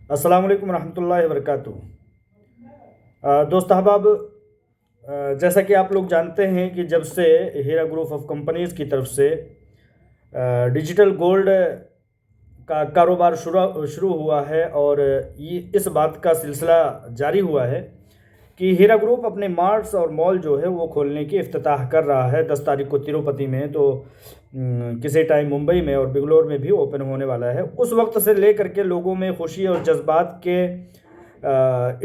अस्सलाम वालेकुम रहमतुल्लाहि व बरकातुहू। दोस्त अहबाब, जैसा कि आप लोग जानते हैं कि जब से हीरा ग्रुप ऑफ कंपनीज़ की तरफ से डिजिटल गोल्ड का कारोबार शुरू शुरू हुआ है और ये इस बात का सिलसिला जारी हुआ है कि हीरा ग्रुप अपने मार्ट्स और मॉल जो है वो खोलने की इफ्तिताह कर रहा है। 10 तारीख को तिरुपति में, तो किसी टाइम मुंबई में और बेंगलोर में भी ओपन होने वाला है। उस वक्त से लेकर के लोगों में खुशी और जज्बात के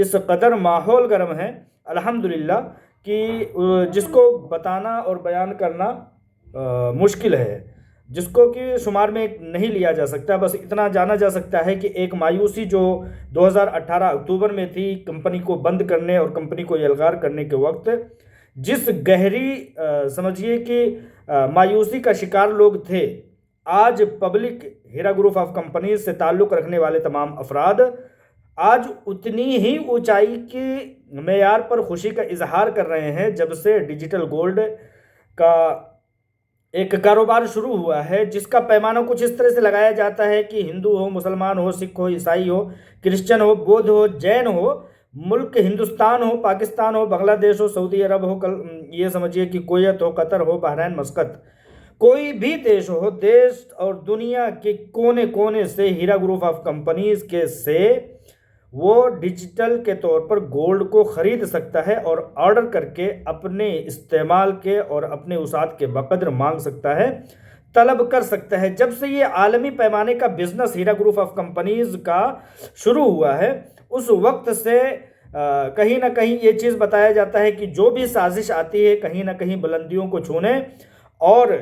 इस कदर माहौल गर्म है अल्हम्दुलिल्लाह कि जिसको बताना और बयान करना मुश्किल है, जिसको कि शुमार में नहीं लिया जा सकता। बस इतना जाना जा सकता है कि एक मायूसी जो 2018 अक्टूबर में थी, कंपनी को बंद करने और कंपनी को यलगार करने के वक्त जिस गहरी समझिए कि मायूसी का शिकार लोग थे, आज public Heera group of companies से ताल्लुक़ रखने वाले तमाम अफराद आज उतनी ही ऊंचाई की मेयार पर खुशी का इजहार कर रहे हैं जब से डिजिटल गोल्ड का एक कारोबार शुरू हुआ है, जिसका पैमाना कुछ इस तरह से लगाया जाता है कि हिंदू हो, मुसलमान हो, सिख हो, ईसाई हो, क्रिश्चियन हो, बौद्ध हो, जैन हो, मुल्क हिंदुस्तान हो, पाकिस्तान हो, बांग्लादेश हो, सऊदी अरब हो, ये समझिए कि कुवैत हो, कतर हो, बहरैन, मस्कत, कोई भी देश हो, देश और दुनिया के कोने कोने से हीरा ग्रुप ऑफ कंपनीज के से वो डिजिटल के तौर पर गोल्ड को ख़रीद सकता है और ऑर्डर करके अपने इस्तेमाल के और अपने उसात के बकदर मांग सकता है, तलब कर सकता है। जब से ये आलमी पैमाने का business Heera group of companies का शुरू हुआ है, उस वक्त से कहीं ना कहीं ये चीज़ बताया जाता है कि जो भी साजिश आती है कहीं ना कहीं बुलंदियों को छूने और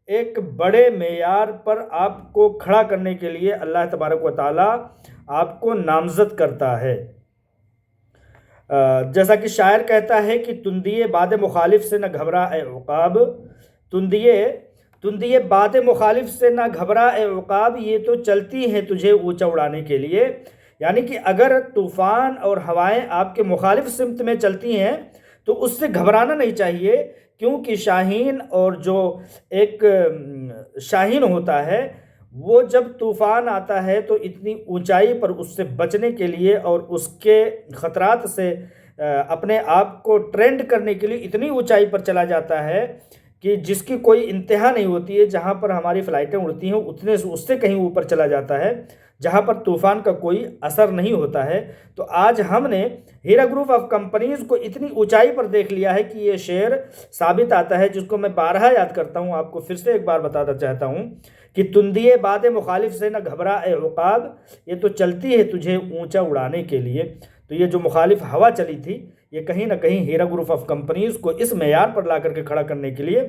एक बड़े मेयार पर आपको खड़ा करने के लिए अल्लाह तबारक व ताला आपको नामजद करता है। जैसा कि शायर कहता है कि तुंदिए बाद मुखालिफ से न घबरा ए उकाब, तुंदिए तुंदिए बाद मुखालिफ से न घबरा ए उकाब, ये तो चलती हैं तुझे ऊंचा उड़ाने के लिए। यानी कि अगर तूफ़ान और हवाएं आपके मुखालिफ सिमत में चलती हैं तो उससे घबराना नहीं चाहिए, क्योंकि शाहीन और जो एक शाहीन होता है वो जब तूफ़ान आता है तो इतनी ऊंचाई पर उससे बचने के लिए और उसके ख़तरात से अपने आप को ट्रेंड करने के लिए इतनी ऊंचाई पर चला जाता है कि जिसकी कोई इंतहा नहीं होती है। जहाँ पर हमारी फ़्लाइटें उड़ती हैं उतने से उससे कहीं ऊपर चला जाता है, जहाँ पर तूफ़ान का कोई असर नहीं होता है। तो आज हमने हीरा ग्रुप ऑफ कंपनीज़ को इतनी ऊंचाई पर देख लिया है कि ये शेर साबित आता है, जिसको मैं बारहा याद करता हूँ, आपको फिर से एक बार बताना चाहता हूँ कि तुंदिए बाद मुखालिफ से न घबरा ए उकाब, ये तो चलती है तुझे ऊंचा उड़ाने के लिए। तो ये जो मुखालिफ हवा चली थी, ये कहीं ना कहीं हीरा ग्रुप ऑफ कंपनीज़ को इस मेयार पर ला करके खड़ा करने के लिए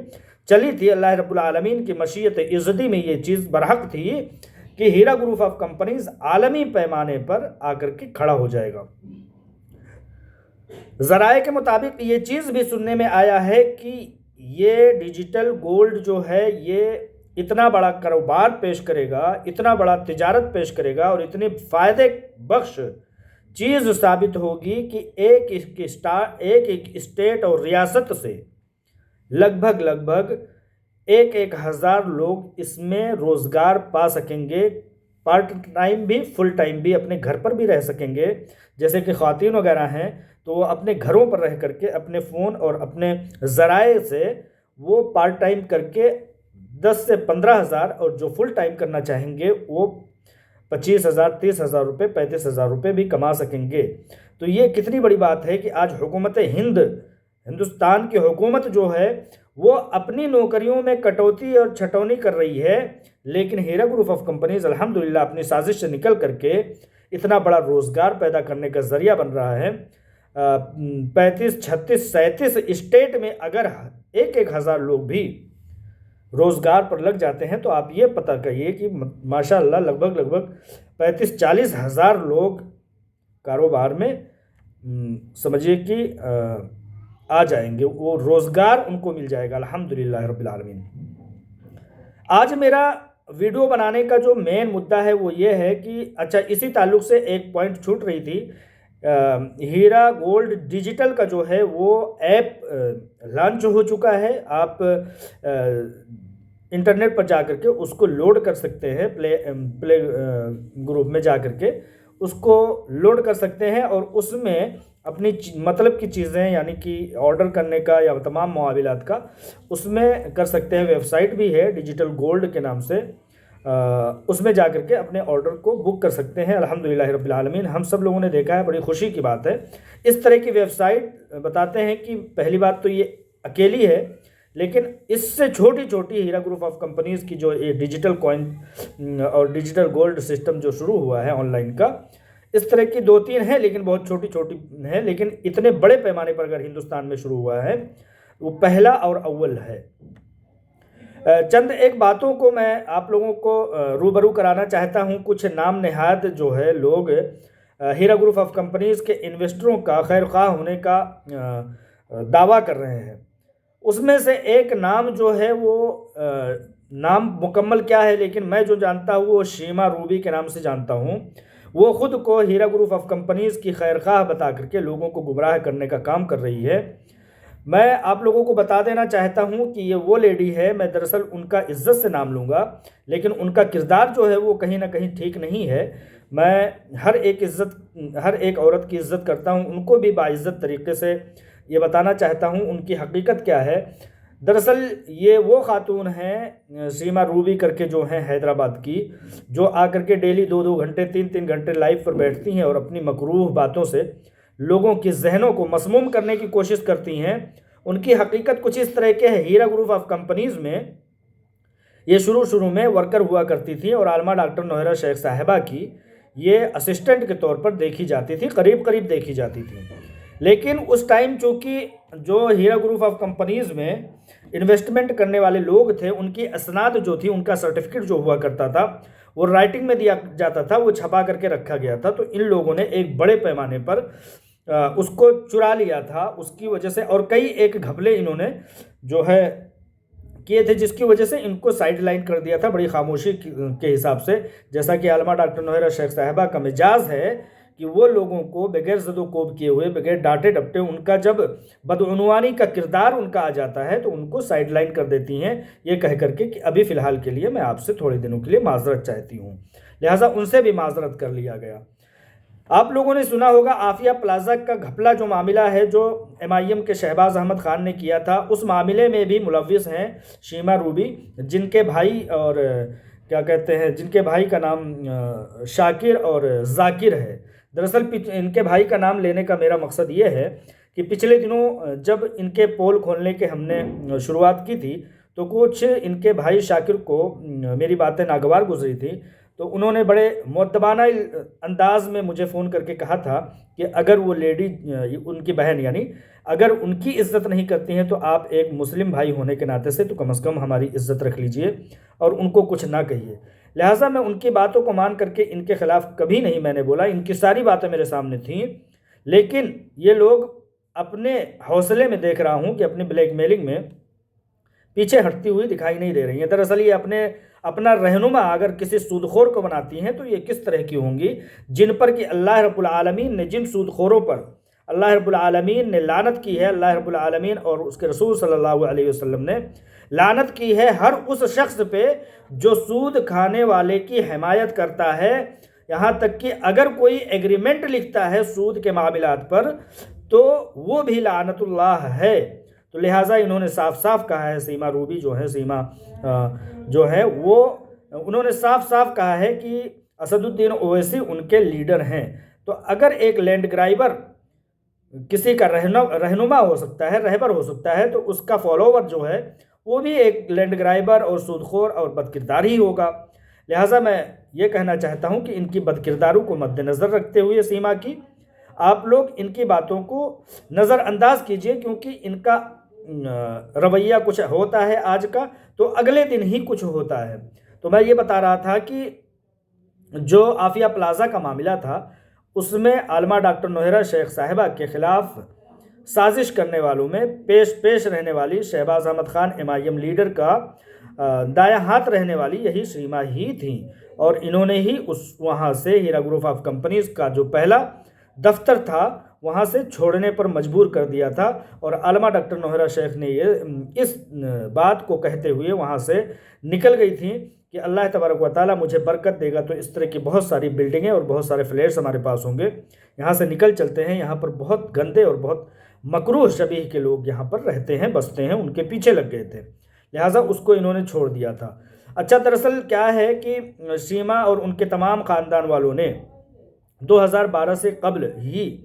चली थी। अल्लाह रब्बुल आलमीन की मशीयत इज़्ज़ती में ये चीज़ बरहक थी कि हीरा ग्रुप ऑफ कंपनीज़ आलमी पैमाने पर आकर के खड़ा हो जाएगा। ज़राए के मुताबिक ये चीज़ भी सुनने में आया है कि ये डिजिटल गोल्ड जो है ये इतना बड़ा कारोबार पेश करेगा, इतना बड़ा तिजारत पेश करेगा और इतनी फ़ायदे बख्श चीज़ साबित होगी कि एक स्टेट और रियासत से लगभग एक हज़ार लोग इसमें रोज़गार पा सकेंगे। पार्ट टाइम भी, फुल टाइम भी, अपने घर पर भी रह सकेंगे। जैसे कि ख़वातीन वगैरह हैं तो वो अपने घरों पर रह करके अपने फ़ोन और अपने ज़राए से वो पार्ट टाइम करके 10 से 15,000 और जो फुल टाइम करना चाहेंगे वो 25,000, 30,000 रुपये, 35,000 रुपये भी कमा सकेंगे। तो ये कितनी बड़ी बात है कि आज हुकूमत हिंदुस्तान की हुकूमत जो है वो अपनी नौकरियों में कटौती और छटौनी कर रही है, लेकिन हीरा ग्रुप ऑफ कंपनीज अल्हम्दुलिल्लाह अपनी साजिश से निकल करके इतना बड़ा रोज़गार पैदा करने का ज़रिया बन रहा है। 35, 36, 37 स्टेट में अगर एक हज़ार लोग भी रोज़गार पर लग जाते हैं तो आप ये पता करिए कि माशाअल्लाह लगभग 35-40 हज़ार लोग कारोबार में समझिए कि आ जाएंगे, वो रोज़गार उनको मिल जाएगा अल्हम्दुलिल्लाह रब्बिल आलमीन। आज मेरा वीडियो बनाने का जो मेन मुद्दा है वो ये है कि अच्छा, इसी ताल्लुक़ से एक पॉइंट छूट रही थी। हीरा गोल्ड डिजिटल का जो है वो ऐप लॉन्च हो चुका है। आप इंटरनेट पर जा कर के उसको लोड कर सकते हैं, प्ले ग्रुप में जा कर के उसको लोड कर सकते हैं और उसमें अपनी मतलब की चीज़ें यानी कि ऑर्डर करने का या तमाम मामलात का उसमें कर सकते हैं। वेबसाइट भी है डिजिटल गोल्ड के नाम से, उसमें जा कर के अपने ऑर्डर को बुक कर सकते हैं। अल्हम्दुलिल्लाह रब्बिल आलमीन, हम सब लोगों ने देखा है, बड़ी खुशी की बात है। इस तरह की वेबसाइट बताते हैं कि पहली बात तो ये अकेली है, लेकिन इससे छोटी छोटी हीरा ग्रुप ऑफ कंपनीज़ की जो ये डिजिटल कॉइन और डिजिटल गोल्ड सिस्टम जो शुरू हुआ है ऑनलाइन का, इस तरह की 2-3 हैं, लेकिन बहुत छोटी छोटी हैं। लेकिन इतने बड़े पैमाने पर अगर हिंदुस्तान में शुरू हुआ है, वो पहला और अव्वल है। चंद एक बातों को मैं आप लोगों को रूबरू कराना चाहता हूं। कुछ नाम नहाद जो है लोग हीरा ग्रुप ऑफ कंपनीज़ के इन्वेस्टरों का खैर ख्वाह होने का दावा कर रहे हैं। उसमें से एक नाम जो है वो नाम मुकम्मल क्या है, लेकिन मैं जो जानता हूँ वो शीमा रूबी के नाम से जानता हूँ। वो ख़ुद को हीरा ग्रुप ऑफ कंपनीज़ की खैर ख्वाह बता करके लोगों को गुमराह करने का काम कर रही है। मैं आप लोगों को बता देना चाहता हूं कि ये वो लेडी है, मैं दरअसल उनका इज़्ज़त से नाम लूँगा, लेकिन उनका किरदार जो है वो कहीं ना कहीं ठीक नहीं है। मैं हर एक औरत की इज़्ज़त करता हूं, उनको भी बाइज़्ज़त तरीके से ये बताना चाहता हूं उनकी हकीकत क्या है। दरअसल ये वो खातून हैं सीमा रूबी करके जो हैं हैदराबाद की, जो आकर के डेली 2-2 घंटे 3-3 घंटे लाइव पर बैठती हैं और अपनी मकरूह बातों से लोगों के जहनों को मसमूम करने की कोशिश करती हैं। उनकी हकीकत कुछ इस तरह के है। हीरा ग्रुप ऑफ कंपनीज़ में ये शुरू में वर्कर हुआ करती थी और आलमा डॉक्टर नोहरा शेख साहिबा की ये असिस्टेंट के तौर पर देखी जाती थी, करीब करीब देखी जाती थी। लेकिन उस टाइम चूँकि जो हीरा ग्रुप ऑफ कंपनीज़ में इन्वेस्टमेंट करने वाले लोग थे, उनकी असनाद जो थी, उनका सर्टिफिकेट जो हुआ करता था वो राइटिंग में दिया जाता था, वो छपा करके रखा गया था। तो इन लोगों ने एक बड़े पैमाने पर उसको चुरा लिया था, उसकी वजह से और कई एक घपले इन्होंने जो है किए थे, जिसकी वजह से इनको साइड लाइन कर दिया था बड़ी खामोशी के हिसाब से। जैसा कि आलमा डॉक्टर नोहरा शेख साहिबा का मिजाज है कि वो लोगों को बगैर ज़दोकोब किए हुए, बगैर डांटे डपटे, उनका जब बदउनवानी का किरदार उनका आ जाता है तो उनको साइड लाइन कर देती हैं, ये कह करके कि अभी फ़िलहाल के लिए मैं आपसे थोड़े दिनों के लिए माजरत चाहती हूँ। लिहाजा उनसे भी माजरत कर लिया गया। आप लोगों ने सुना होगा आफिया प्लाजा का घपला जो मामला है, जो MIM के शहबाज अहमद खान ने किया था, उस मामले में भी मुलव्विस हैं शीमा रूबी, जिनके भाई और क्या कहते हैं, जिनके भाई का नाम शाकिर और जाकिर है। दरअसल इनके भाई का नाम लेने का मेरा मकसद ये है कि पिछले दिनों जब इनके पोल खोलने के हमने शुरुआत की थी तो कुछ इनके भाई शाकिर को मेरी बातें नागवार गुजरी थी, तो उन्होंने बड़े मुअद्दबाना अंदाज में मुझे फ़ोन करके कहा था कि अगर वो लेडी, उनकी बहन यानी, अगर उनकी इज़्ज़त नहीं करती हैं तो आप एक मुस्लिम भाई होने के नाते से तो कम से कम हमारी इज़्ज़त रख लीजिए और उनको कुछ ना कहिए। लिहाजा मैं उनकी बातों को मान करके इनके ख़िलाफ़ कभी नहीं मैंने बोला, इनकी सारी बातें मेरे सामने थीं। लेकिन ये लोग अपने हौसले में देख रहा हूँ कि अपनी ब्लैकमेलिंग में पीछे हटती हुई दिखाई नहीं दे रही हैं। दरअसल ये अपना रहनुमा अगर किसी सूदखोर को बनाती हैं तो ये किस तरह की होंगी, जिन पर कि अल्लाह रब्बुल आलमीन ने, जिन सूदखोरों पर अल्लाह रब्बुल आलमीन ने लानत की है, अल्लाह रब्बुल आलमीन और उसके रसूल सल्लल्लाहु अलैहि वसल्लम ने लानत की है हर उस शख्स पे जो सूद खाने वाले की हिमायत करता है। यहाँ तक कि अगर कोई एग्रीमेंट लिखता है सूद के मामलात पर तो वो भी लानतुल्लाह है। तो लिहाजा इन्होंने साफ साफ कहा है, सीमा रूबी जो है, सीमा जो है वो, उन्होंने साफ साफ कहा है कि असदुद्दीन ओवैसी उनके लीडर हैं। तो अगर एक लैंड ग्राइबर किसी का रहनुमा हो सकता है, रहबर हो सकता है, तो उसका फॉलोवर जो है वो भी एक लैंड ग्राइबर और सूदखोर और बदकिरदार ही होगा। लिहाजा मैं ये कहना चाहता हूँ कि इनकी बदकिरदारों को मद्देनज़र रखते हुए सीमा की आप लोग इनकी बातों को नज़रअंदाज कीजिए, क्योंकि इनका रवैया कुछ होता है आज का तो अगले दिन ही कुछ होता है। तो मैं ये बता रहा था कि जो आफिया प्लाजा का मामला था उसमें आलमा डॉक्टर नोहरा शेख साहिबा के ख़िलाफ़ साजिश करने वालों में पेश रहने वाली शहबाज अहमद खान MIM लीडर का दायां हाथ रहने वाली यही शीमा ही थी, और इन्होंने ही वहाँ से हीरा ग्रुप ऑफ कंपनीज़ का जो पहला दफ्तर था वहाँ से छोड़ने पर मजबूर कर दिया था। और आलमा डॉक्टर नोहरा शेख ने ये इस बात को कहते हुए वहाँ से निकल गई थी कि अल्लाह तबारक व तआला मुझे बरकत देगा तो इस तरह की बहुत सारी बिल्डिंगें और बहुत सारे फ्लैट्स हमारे पास होंगे, यहाँ से निकल चलते हैं, यहाँ पर बहुत गंदे और बहुत मकरूह शबीह के लोग यहाँ पर रहते हैं, बसते हैं, उनके पीछे लग गए थे, लिहाजा उसको इन्होंने छोड़ दिया था। अच्छा, दरअसल क्या है कि सीमा और उनके तमाम ख़ानदान वालों ने 2012 से कबल ही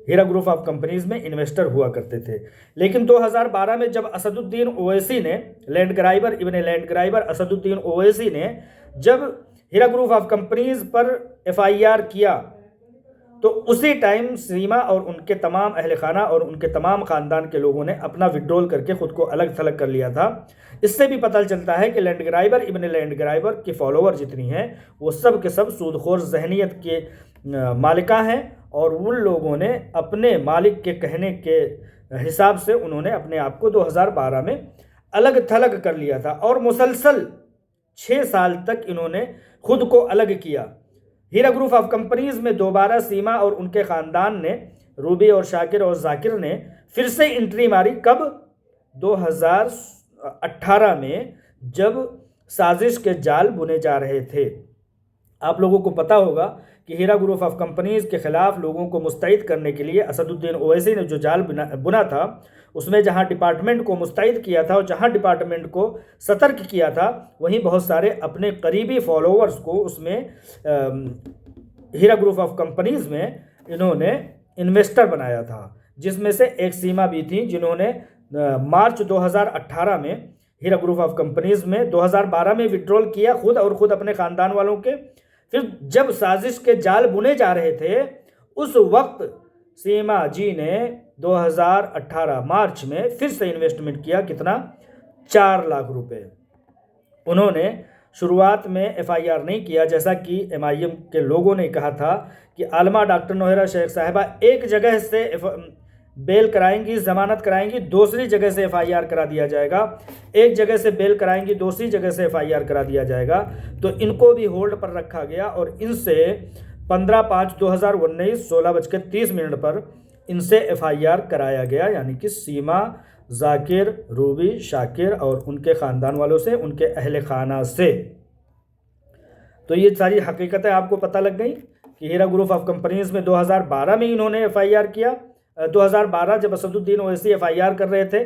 हीरा ग्रुप ऑफ कंपनीज़ में इन्वेस्टर हुआ करते थे, लेकिन 2012 में जब असदुद्दीन ओवैसी ने लैंड ग्राइबर असदुद्दीन ओवैसी ने जब हीरा ग्रुप ऑफ कंपनीज़ पर FIR किया तो उसी टाइम सीमा और उनके तमाम अहल खाना और उनके तमाम ख़ानदान के लोगों ने अपना विड्रॉल करके ख़ुद को अलग थलग कर लिया था। इससे भी पता चलता है कि लैंड ग्राइबर की फॉलोवर जितनी हैं वो सब के सब सूदखोर जहनीत के मालिका हैं, और उन लोगों ने अपने मालिक के कहने के हिसाब से उन्होंने अपने आप को 2012 में अलग थलग कर लिया था, और मुसलसल 6 साल तक इन्होंने खुद को अलग किया। हीरा ग्रुप ऑफ कंपनीज़ में दोबारा सीमा और उनके ख़ानदान ने, रूबी और शाकिर और जाकिर ने फिर से एंट्री मारी। कब? 2018 में, जब साजिश के जाल बुने जा रहे थे। आप लोगों को पता होगा कि हीरा ग्रुप ऑफ कंपनीज़ के ख़िलाफ़ लोगों को मुस्तैद करने के लिए असदुद्दीन ओवैसी ने जो जाल बुना था, उसमें जहां डिपार्टमेंट को मुस्तैद किया था और जहां डिपार्टमेंट को सतर्क किया था, वहीं बहुत सारे अपने करीबी फॉलोअर्स को उसमें हीरा ग्रुप ऑफ कंपनीज़ में इन्होंने इन्वेस्टर बनाया था, जिसमें से एक सीमा भी थी, जिन्होंने मार्च 2018 में हीरा ग्रुप ऑफ कंपनीज़ में 2012 में विड्रॉल किया खुद और ख़ुद अपने ख़ानदान वालों के। फिर जब साजिश के जाल बुने जा रहे थे, उस वक्त सीमा जी ने 2018 मार्च में फिर से इन्वेस्टमेंट किया। कितना? 4 लाख रुपए। उन्होंने शुरुआत में FIR नहीं किया, जैसा कि MIM के लोगों ने कहा था कि आलमा डॉक्टर नौहरा शेख साहिबा एक जगह से बेल कराएंगी, ज़मानत कराएंगी, दूसरी जगह से FIR करा दिया जाएगा, एक जगह से बेल कराएंगी, दूसरी जगह से FIR करा दिया जाएगा। तो इनको भी होल्ड पर रखा गया और इनसे 15/5/2019 16:30 पर इनसे FIR कराया गया, यानी कि सीमा, जाकिर, रूबी, शाकिर और उनके ख़ानदान वालों से, उनके अहल खाना से। तो ये सारी हकीकतें आपको पता लग गई कि हीरा ग्रुप ऑफ कंपनीज़ में 2012 में इन्होंने FIR किया। 2012 जब असदुद्दीन ओवैसी FIR कर रहे थे,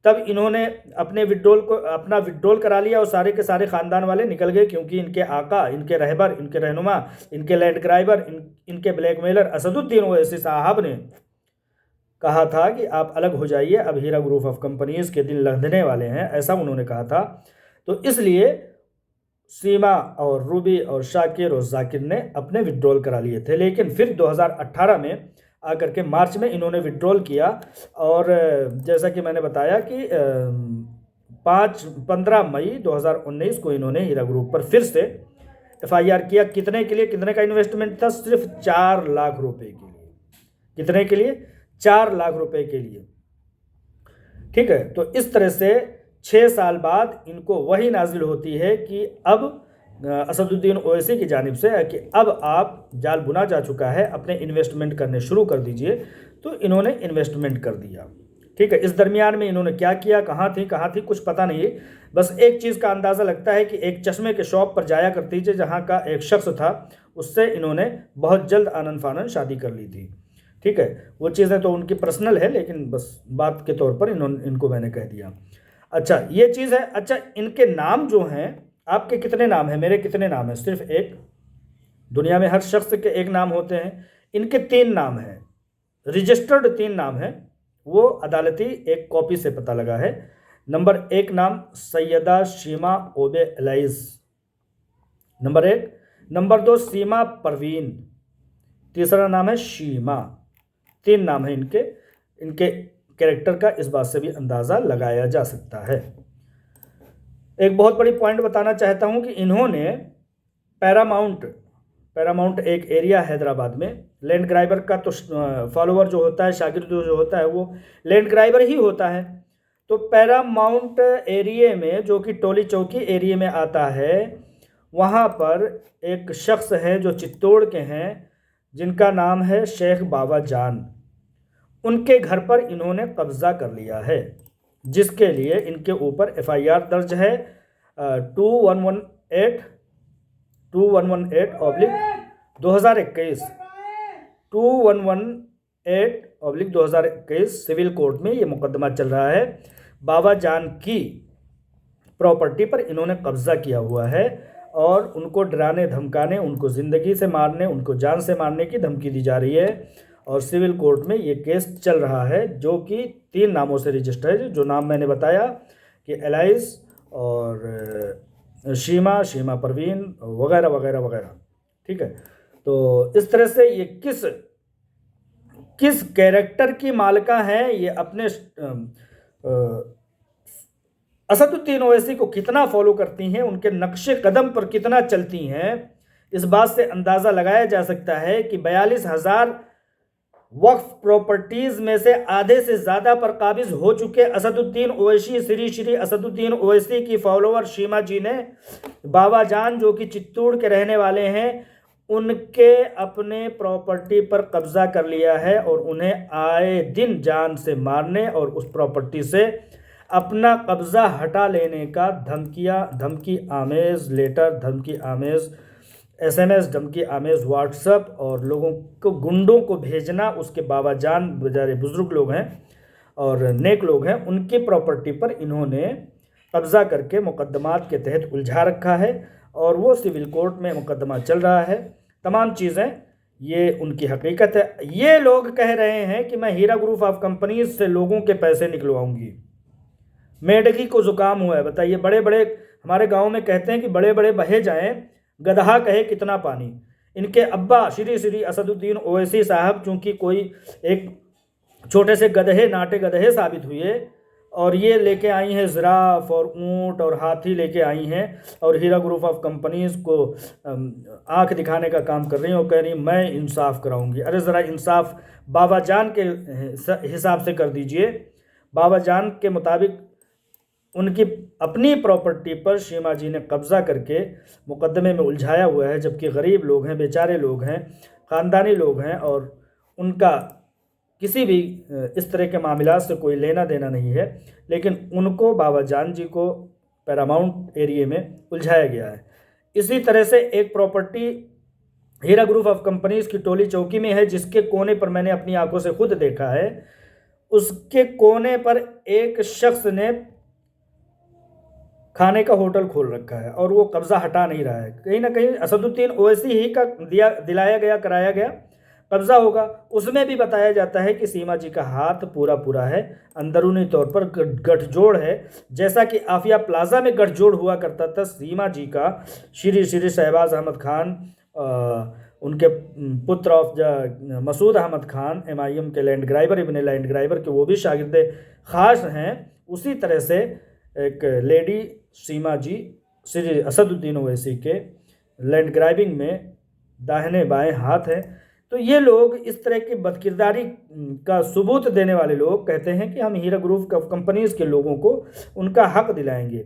तब इन्होंने अपना विड्रॉल करा लिया और सारे के सारे ख़ानदान वाले निकल गए, क्योंकि इनके आका, इनके रहबर, इनके रहनुमा, इनके लैंड ग्राइबर, इनके ब्लैकमेलर असदुद्दीन ओवैसी साहब ने कहा था कि आप अलग हो जाइए, अब हीरा ग्रुप ऑफ कंपनीज़ के दिन लंघने वाले हैं, ऐसा उन्होंने कहा था। तो इसलिए सीमा और रूबी और शाकिर और जाकिर ने अपने विड्रॉल करा लिए थे, लेकिन फिर 2018 में आकर के मार्च में इन्होंने विड्रॉल किया, और जैसा कि मैंने बताया कि 15 मई 2019 को इन्होंने हीरा ग्रुप पर फिर से FIR किया। कितने के लिए? कितने का इन्वेस्टमेंट था? सिर्फ 4 लाख रुपए के लिए। कितने के लिए? 4 लाख रुपए के लिए। ठीक है, तो इस तरह से 6 साल बाद इनको वही नाजिल होती है कि अब असदुद्दीन ओवैसी की जानिब से कि अब आप जाल बुना जा चुका है, अपने इन्वेस्टमेंट करने शुरू कर दीजिए। तो इन्होंने इन्वेस्टमेंट कर दिया। ठीक है, इस दरमियान में इन्होंने क्या किया, कहाँ थी कुछ पता नहीं। बस एक चीज़ का अंदाज़ा लगता है कि एक चश्मे के शॉप पर जाया करती थी, जहाँ का एक शख्स था, उससे इन्होंने बहुत जल्द आनन फानन शादी कर ली थी। ठीक है, वो चीज़ें तो उनकी पर्सनल है, लेकिन बस बात के तौर पर इनको मैंने कह दिया। अच्छा, ये चीज़ है। अच्छा, इनके नाम जो हैं, आपके कितने नाम हैं, मेरे कितने नाम हैं? सिर्फ एक। दुनिया में हर शख्स के एक नाम होते हैं, इनके 3 नाम हैं, रजिस्टर्ड 3 नाम हैं। वो अदालती एक कॉपी से पता लगा है। नंबर 1 नाम सैयदा शीमा ओबे एलाइज, नंबर 1। नंबर 2 सीमा परवीन, तीसरा नाम है शीमा। 3 नाम है इनके कैरेक्टर का इस बात से भी अंदाज़ा लगाया जा सकता है। एक बहुत बड़ी पॉइंट बताना चाहता हूं कि इन्होंने पैरामाउंट एक एरिया हैदराबाद में, लैंड ग्राइबर का तो फॉलोअर जो होता है, शागिर्द जो होता है, वो लैंड ग्राइबर ही होता है। तो पैरामाउंट एरिया में, जो कि टोली चौकी एरिया में आता है, वहाँ पर एक शख्स है जो चित्तौड़ के हैं, जिनका नाम है शेख बाबा जान। उनके घर पर इन्होंने कब्ज़ा कर लिया है, जिसके लिए इनके ऊपर FIR दर्ज है 211 2118/2021 2118/2021 सिविल कोर्ट में ये मुकदमा चल रहा है। बाबा जान की प्रॉपर्टी पर इन्होंने कब्जा किया हुआ है और उनको डराने धमकाने, उनको ज़िंदगी से मारने, उनको जान से मारने की धमकी दी जा रही है और सिविल कोर्ट में ये केस चल रहा है, जो कि 3 नामों से रजिस्टर्ड है। जो नाम मैंने बताया कि एलाइस और शीमा परवीन वगैरह वगैरह वगैरह, ठीक है। तो इस तरह से ये किस कैरेक्टर की मालिका हैं, ये अपने असदुद्दीन ओवैसी को कितना फॉलो करती हैं, उनके नक्शे कदम पर कितना चलती हैं, इस बात से अंदाज़ा लगाया जा सकता है कि 42,000 वक्फ प्रॉपर्टीज़ में से आधे से ज़्यादा पर काबिज हो चुके असदुद्दीन ओवैसी, श्री असदुद्दीन ओवैसी की फॉलोअर शीमा जी ने बाबा जान, जो कि चित्तौड़ के रहने वाले हैं, उनके अपने प्रॉपर्टी पर कब्जा कर लिया है और उन्हें आए दिन जान से मारने और उस प्रॉपर्टी से अपना कब्जा हटा लेने का धमकी आमेज लेटर, धमकी आमेज SMS, धमकी आमेज व्हाट्सएप और लोगों को, गुंडों को भेजना। उसके बाबा जान बेचारे बुजुर्ग लोग हैं और नेक लोग हैं, उनकी प्रॉपर्टी पर इन्होंने कब्जा करके मुकदमात के तहत उलझा रखा है और वो सिविल कोर्ट में मुकदमा चल रहा है। तमाम चीज़ें ये उनकी हकीकत है। ये लोग कह रहे हैं कि मैं हीरा ग्रुप ऑफ कंपनीज से लोगों के पैसे निकलवाऊंगी। मेढकी को जुकाम हुआ है, बताइए। बड़े बड़े हमारे गांव में कहते हैं कि बड़े बड़े बहे जाएं, गदहा कहे कितना पानी। इनके अब्बा श्री असदुद्दीन ओवैसी साहब चूँकि कोई एक छोटे से गधे, नाटे गधे साबित हुए और ये लेके आई हैं जिराफ और ऊंट और हाथी लेके आई हैं और हीरा ग्रुप ऑफ कंपनीज को आंख दिखाने का काम कर रही हैं और कह रही मैं इंसाफ कराऊंगी। अरे ज़रा इंसाफ बाबा जान के हिसाब से कर दीजिए। बाबा जान के मुताबिक उनकी अपनी प्रॉपर्टी पर शीमा जी ने कब्ज़ा करके मुकदमे में उलझाया हुआ है, जबकि गरीब लोग हैं, बेचारे लोग हैं, ख़ानदानी लोग हैं और उनका किसी भी इस तरह के मामला से कोई लेना देना नहीं है, लेकिन उनको बाबा जान जी को पैरामाउंट एरिया में उलझाया गया है। इसी तरह से एक property Heera group of companies की टोली चौकी में है, जिसके कोने पर मैंने अपनी आंखों से खुद देखा है। उसके कोने पर एक शख्स ने खाने का होटल खोल रखा है और वो कब्ज़ा हटा नहीं रहा है। कहीं ना कहीं असदुद्दीन ओवैसी ही का कराया गया कब्ज़ा होगा। उसमें भी बताया जाता है कि सीमा जी का हाथ पूरा है, अंदरूनी तौर पर गठजोड़ है, जैसा कि आफिया प्लाजा में गठजोड़ हुआ करता था सीमा जी का श्री शहबाज अहमद खान, उनके पुत्र ऑफ मसूद अहमद खान, MIM के लैंड ग्राइबर, इब्ने लैंड ग्राइबर के, वो भी शागिर्द ख़ास हैं। उसी तरह से एक लेडी सीमा जी श्री असदुद्दीन ओवैसी के लैंड ग्राइबिंग में दाहिने बाएं हाथ हैं। तो ये लोग इस तरह की बदकिरदारी का सबूत देने वाले लोग कहते हैं कि हम हीरा ग्रुप ऑफ कंपनीज़ के लोगों को उनका हक दिलाएंगे।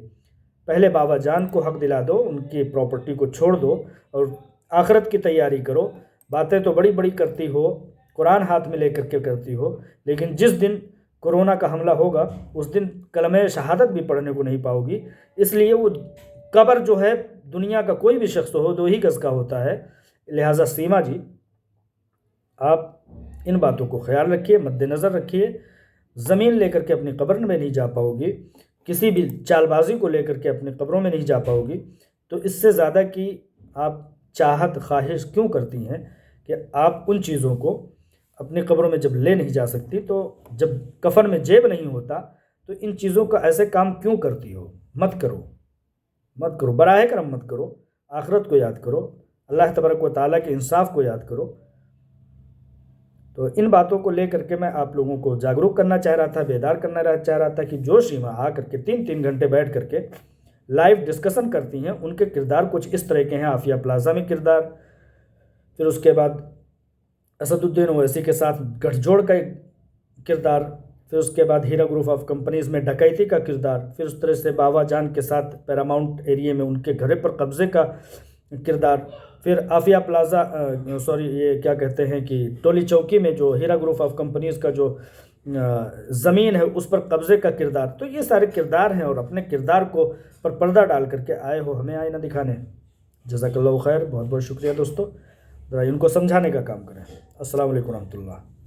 पहले बाबा जान को हक दिला दो, उनकी प्रॉपर्टी को छोड़ दो और आखिरत की तैयारी करो। बातें तो बड़ी बड़ी करती हो, कुरान हाथ में लेकर के करती हो, लेकिन जिस दिन कोरोना का हमला होगा उस दिन कलमे शहादत भी पढ़ने को नहीं पाओगी। इसलिए वो कब्र जो है, दुनिया का कोई भी शख्स हो 2 ही गज़ का होता है। लिहाजा सीमा जी, आप इन बातों को ख्याल रखिए, मद्देनज़र रखिए। ज़मीन लेकर के अपनी कब्र में नहीं जा पाओगी, किसी भी चालबाजी को लेकर के अपनी कब्रों में नहीं जा पाओगी। तो इससे ज़्यादा कि आप चाहत ख्वाहिश क्यों करती हैं कि आप उन चीज़ों को अपनी कब्रों में जब ले नहीं जा सकती, तो जब कफन में जेब नहीं होता, तो इन चीज़ों का ऐसे काम क्यों करती हो? मत करो, बराह करम मत करो। आखिरत को याद करो, अल्लाह तबारक व तआला के इंसाफ को याद करो। तो इन बातों को लेकर के मैं आप लोगों को जागरूक करना चाह रहा था, बेदार करना चाह रहा था कि जो शीमा आ करके 3-3 घंटे बैठ करके लाइव डिस्कशन करती हैं, उनके किरदार कुछ इस तरह के हैं। आफिया प्लाजा में किरदार, फिर उसके बाद असदुद्दीन ओवैसी के साथ गठजोड़ का किरदार, फिर उसके बाद हीरा ग्रुप ऑफ कंपनीज़ में डकैती का किरदार, फिर उस तरह से बाबा जान के साथ पैरामाउंट एरिया में उनके घर पर कब्ज़े का किरदार, फिर आफिया प्लाजा ये क्या कहते हैं कि टोली चौकी में जो हीरा ग्रुप ऑफ कंपनीज़ का जो ज़मीन है उस पर कब्ज़े का किरदार, तो ये सारे किरदार हैं और अपने किरदार को पर पर्दा डाल करके आए हो हमें आईना दिखाने। जज़ाकल्लाहु खैर, बहुत बहुत शुक्रिया दोस्तों, ज़रा इनको समझाने का काम करें। अस्सलाम वालेकुम रहमतुल्लाह।